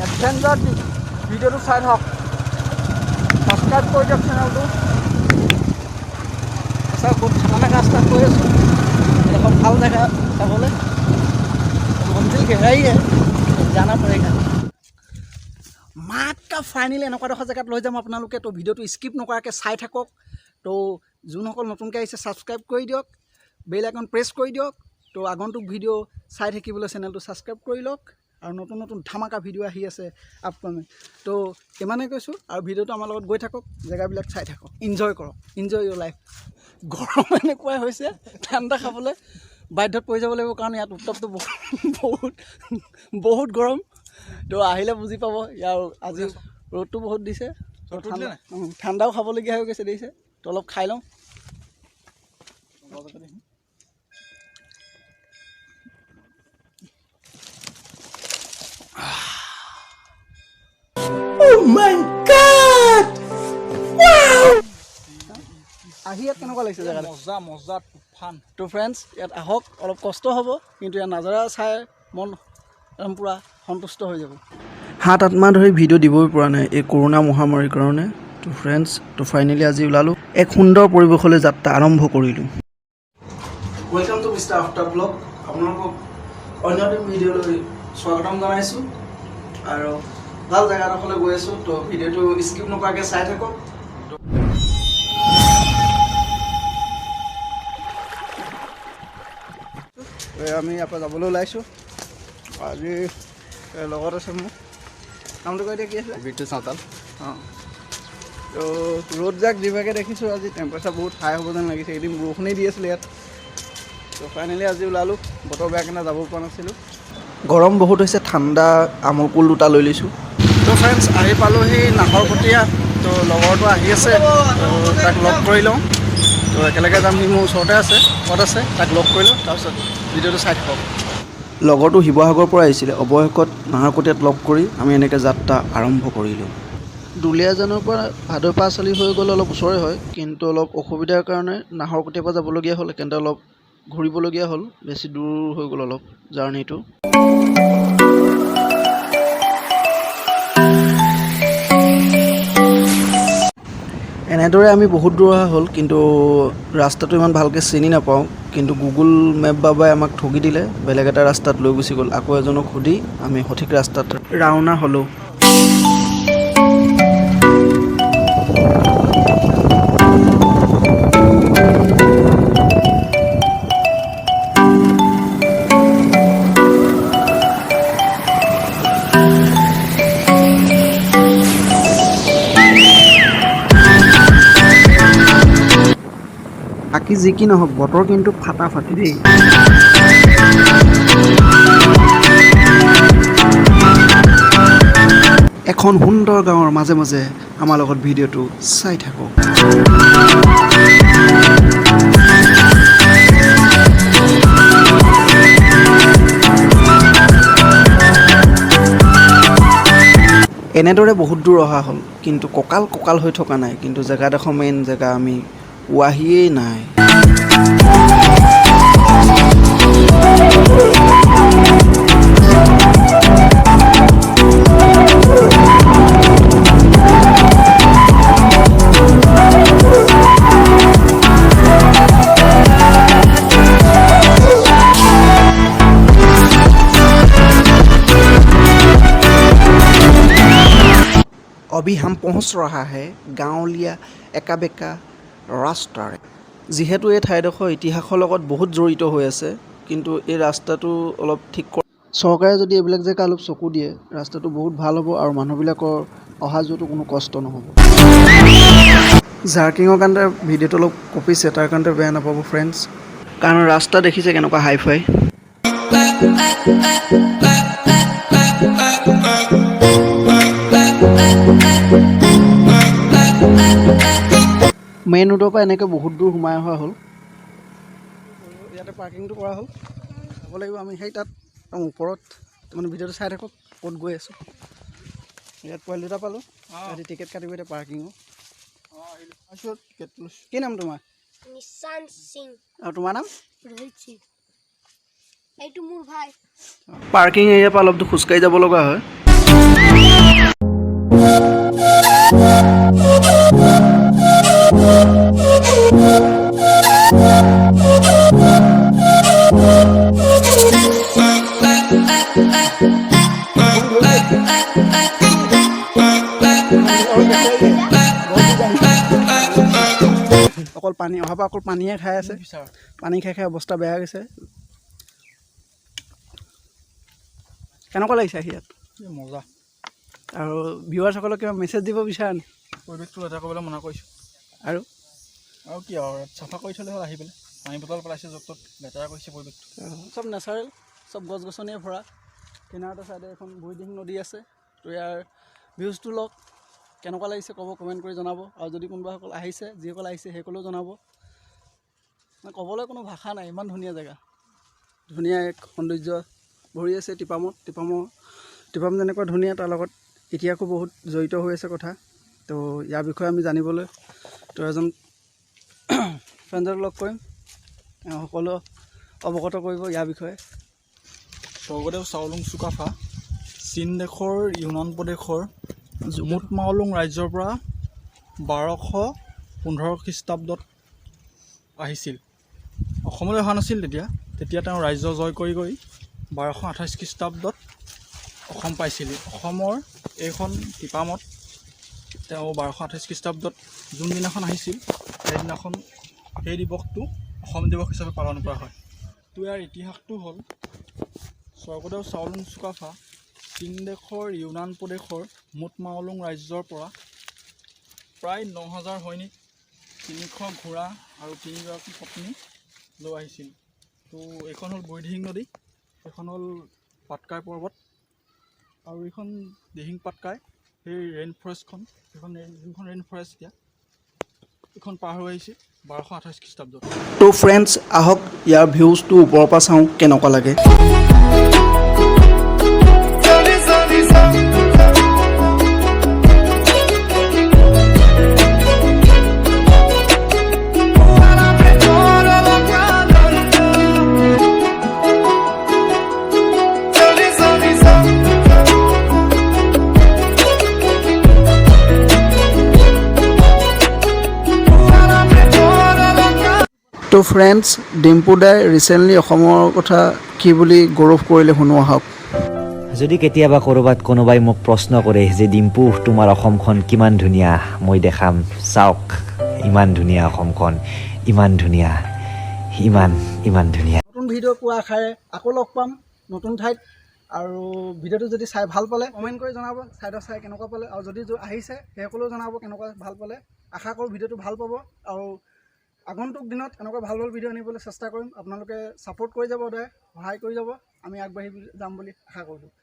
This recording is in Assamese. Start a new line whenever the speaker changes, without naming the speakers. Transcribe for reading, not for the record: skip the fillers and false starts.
এডভেঞ্চাৰ ভিডিঅ'টো চাই থাকক সাবস্ক্ৰাইব কৰি দিয়ক চেনেলটো সঁচা বহুত খানা ৰাস্তাত গৈ আছোঁ এখন ভাল জেগা চাবলৈ মন্দিৰ ঘেৰাইয়ে জানা পড়েগা মাত্ৰা ফাইনেলি এনেকুৱা এডোখৰ জেগাত লৈ যাম আপোনালোকে তো ভিডিঅ'টো স্কিপ নকৰাকৈ চাই থাকক তো যোনসকল নতুনকৈ আহিছে ছাবস্ক্ৰাইব কৰি দিয়ক বেল আইকন প্ৰেছ কৰি দিয়ক তো আগন্তুক ভিডিঅ' চাই থাকিবলৈ চেনেলটো ছাবস্ক্ৰাইব কৰি লওক আৰু নতুন নতুন ধামাকা ভিডিঅ' আহি আছে আপকামিং তো ইমানেই কৈছোঁ আৰু ভিডিঅ'টো আমাৰ লগত গৈ থাকক জেগাবিলাক চাই থাকক এনজয় কৰক এনজয় ইয়ৰ লাইফ গৰম এনেকুৱাই হৈছে ঠাণ্ডা খাবলৈ বাধ্যত পৰি যাব লাগিব কাৰণ ইয়াত উত্তাপটো বহুত গৰম তো আহিলে বুজি পাব ইয়াৰ আজি ৰ'দটো বহুত দিছে ঠাণ্ডাও খাবলগীয়া হৈ গৈছে দিছে তো অলপ খাই লওঁ Oh my God! Wow! আহি ইয়াত কেনেকুৱা লাগিছে জেগাটো মজা তুফান তো ফ্ৰেণ্ডছ ইয়াত আহক অলপ কষ্ট হ'ব কিন্তু ইয়াত নাজাৰা চাই মন একদম পূৰা সন্তুষ্ট হৈ যাব 7-8 মাহ ধৰি ভিডিঅ' দিবই পৰা নাই এই কৰোণা মহামাৰীৰ কাৰণে তো ফ্ৰেণ্ডছ তো ফাইনেলি আজি ওলালোঁ এক সুন্দৰ পৰিৱেশলৈ যাত্ৰা আৰম্ভ কৰিলোঁ welcome to mister Aftab blog আপোনালোকক অন্য এটা ভিডিঅ'লৈ স্বাগতম জনাইছোঁ আৰু ভাল জেগা এডোখৰলৈ গৈ আছোঁ তো ভিডিঅ'টো স্কিপ নকৰাকৈ চাই থাকক আমি ইয়াৰ পৰা যাবলৈ ওলাইছোঁ আজি লগত আছে মোৰ নামটো কৈ দিয়া কি আছে বিটু চাওতাল অঁ তো ৰ'দ যাক যিভাগে দেখিছোঁ আজি টেম্পাৰেচাৰ বহুত হাই হ'ব যেন লাগিছে এদিন বৰষুণেই দি আছিলে ইয়াত তো ফাইনেলি আজি ওলালোঁ বতৰ বেয়া কাৰণে যাব পৰা নাছিলোঁ গৰম বহুত হৈছে ঠাণ্ডা আমৰ কুল দুটা লৈ লৈছোঁ তো ফ্ৰেণ্ডছ আহি পালোঁহি নাহৰকটীয়া তো লগৰটো আহি আছে তো তাক লগ কৰি লওঁ তো একেলগে যাম সি মোৰ ওচৰতে আছে ক'ত আছে তাক লগ কৰি লওঁ তাৰপিছত ভিডিঅ'টো চাই থাকক লগৰটো শিৱসাগৰৰ পৰা আহিছিলে অৱশেষত নাহৰকটীয়াত লগ কৰি আমি এনেকৈ যাত্ৰা আৰম্ভ কৰিলোঁ দুলীয়াজানৰ পৰা ভাদৈ পাঁচআলি হৈ গ'লে অলপ ওচৰে হয় কিন্তু অলপ অসুবিধাৰ কাৰণে নাহৰকটীয়াৰ পৰা যাবলগীয়া হ'ল কিন্তু অলপ ঘূৰিবলগীয়া হ'ল বেছি দূৰ হৈ গ'ল অলপ জাৰ্ণিটো এনেদৰে আমি বহুত দূৰ অহা হ'ল কিন্তু ৰাস্তাটো ইমান ভালকৈ চিনি নাপাওঁ কিন্তু গুগল মেপ বাবাই আমাক ঠগি দিলে বেলেগ এটা ৰাস্তাত লৈ গুচি গ'ল আকৌ এজনক সুধি আমি সঠিক ৰাস্তাত ৰাওনা হ'লোঁ বাকী যি কি নহওক বতৰ কিন্তু ফাটাফাটি দেই এখন সুন্দৰ গাঁৱৰ মাজে মাজে আমাৰ লগত ভিডিঅ'টো চাই থাকক এনেদৰে বহুত দূৰ অহা হ'ল কিন্তু কঁকাল হৈ থকা নাই কিন্তু জেগাডোখৰ মেইন জেগা আমি পোৱাহিয়েই নাই अभी हम पहुँच रहा है गाँवलीয়া একা বেকা ৰাস্তাৰে যিহেতু এই ঠাইডোখৰ ইতিহাসৰ লগত বহুত জড়িত হৈ আছে কিন্তু এই ৰাস্তাটো অলপ ঠিক চৰকাৰে যদি এইবিলাক জেগা অলপ চকু দিয়ে ৰাস্তাটো বহুত ভাল হ'ব আৰু মানুহবিলাকৰ অহা যোৱাটো কোনো কষ্ট নহ'ব জাৰ্কিঙৰ কাৰণে ভিডিঅ'টো অলপ কপিছে তাৰ কাৰণে বেয়া নাপাব ফ্ৰেণ্ডছ কাৰণ ৰাস্তা দেখিছে কেনেকুৱা হাই ফাই মেইন ৰোডৰ পৰা এনেকৈ বহুত দূৰ সোমাই অহা হ'ল ইয়াতে পাৰ্কিংটো কৰা হ'ল যাব লাগিব আমি সেই তাত ওপৰত মানে ভিডিঅ'টো চাই থাকক ক'ত গৈ আছোঁ ইয়াত পোৱালি দুটা পালোঁ আজি টিকেট কাটিব এতিয়া পাৰ্কিঙৰ টিকেট কি নাম তোমাৰ নিশান সিং আৰু তোমাৰ নাম ৰোহিত সিং এইটো মোৰ ভাই পাৰ্কিং এৰিয়াৰ পৰা অলপ খোজকাঢ়ি যাব লগা হয় অকল পানী অহাৰ পৰা অকল পানীয়ে খাই আছে পানী খাই খাই অৱস্থা বেয়া গৈছে কেনেকুৱা লাগিছে আহি ইয়াত
মজা
আৰু ভিউৱাৰ্ছসকলক কিবা মেছেজ দিব বিচাৰা নি
পৰিৱেশটো লেতেৰা কৰিবলৈ মনা কৰিছোঁ
আৰু
কি আৰু চাফা কৰি থ'লে হ'ল আহি পেলাই পানী বটল পেলাইছে য'ত ত'ত লেতেৰা কৰিছে পৰিৱেশটো
চব নেচাৰেল চব গছ গছনিয়ে ভৰা কিনাৰতে চাইডে এখন বুঢ়ীদিহিং নদী আছে তো ইয়াৰ ভিউজটো লওক কেনেকুৱা লাগিছে ক'ব কমেণ্ট কৰি জনাব আৰু যদি কোনোবাসকল আহিছে যিসকল আহিছে সেইসকলেও জনাব ক'বলৈ কোনো ভাষা নাই ইমান ধুনীয়া জেগা ধুনীয়া এক সৌন্দৰ্য ভৰি আছে টিপাম যেনেকুৱা ধুনীয়া তাৰ লগত ইতিহাসো বহুত জড়িত হৈ আছে কথা তো ইয়াৰ বিষয়ে আমি জানিবলৈ তো এজন ফ্ৰেণ্ডক লগ কৰিম সকলো অৱগত কৰিব ইয়াৰ বিষয়ে
স্বৰ্গদেউ চাওলুং চুকাফা চীন দেশৰ ইউনান প্ৰদেশৰ মুঠ মাওলুং ৰাজ্যৰ পৰা 1215 খ্ৰীষ্টাব্দত আহিছিল অসমলৈ অহা নাছিল তেতিয়া তেওঁ ৰাজ্য জয় কৰি 1228 খ্ৰীষ্টাব্দত অসম পাইছিল অসমৰ এইখন টিপামত তেওঁ 1228 খ্ৰীষ্টাব্দত যোনদিনাখন আহিছিল সেইদিনাখন সেই দিৱসটো অসম দিৱস হিচাপে পালন কৰা হয় তো ইয়াৰ ইতিহাসটো হ'ল স্বৰ্গদেউ চাওলুং চুকাফা চীন দেশৰ ইউনান প্ৰদেশৰ মুঠ মাওলুং ৰাজ্যৰ পৰা প্ৰায় 9000 সৈনিক 300 ঘোঁৰা আৰু 3গৰাকী পত্নী লৈ আহিছিল তো এইখন হ'ল বুঢ়ীদিহিং নদী এইখন হ'ল পাটকাই পৰ্বত আৰু এইখন দিহিং পাটকাই সেই ৰেইন ফৰেষ্টখন যোনখন ৰেইন ফৰেষ্ট এতিয়া এইখন পাৰ হৈ আহিছে 1228 খ্ৰীষ্টাব্দত
তো ফ্ৰেণ্ডছ আহক ইয়াৰ ভিউজটো ওপৰৰ পৰা চাওঁ কেনেকুৱা লাগে তো ফ্ৰেণ্ডছ ডিম্পু দাই ৰিচেণ্টলি অসমৰ কথা কি বুলি গৌৰৱ কৰিলে শুনো আহক
যদি কেতিয়াবা ক'ৰবাত কোনোবাই মোক প্ৰশ্ন কৰে যে ডিম্পু তোমাৰ অসমখন কিমান ধুনীয়া মই দেখাম চাওক ইমান ধুনীয়া অসমখন ইমান ধুনীয়া ইমান ধুনীয়া
নতুন ভিডিঅ' পোৱা আশাৰে আকৌ লগ পাম নতুন ঠাইত আৰু ভিডিঅ'টো যদি চাই ভাল পালে কমেণ্ট কৰি জনাব চাইডত চাই কেনেকুৱা পালে আৰু যদি আহিছে সেইসকলেও জনাব কেনেকুৱা ভাল পালে আশা কৰোঁ ভিডিঅ'টো ভাল পাব আৰু আগন্তুক দিনত এনেকুৱা ভাল ভিডিঅ' আনিবলৈ চেষ্টা কৰিম আপোনালোকে ছাপোৰ্ট কৰি যাব সদায় সহায় কৰি যাব আমি আগবাঢ়ি যাম বুলি আশা কৰোঁ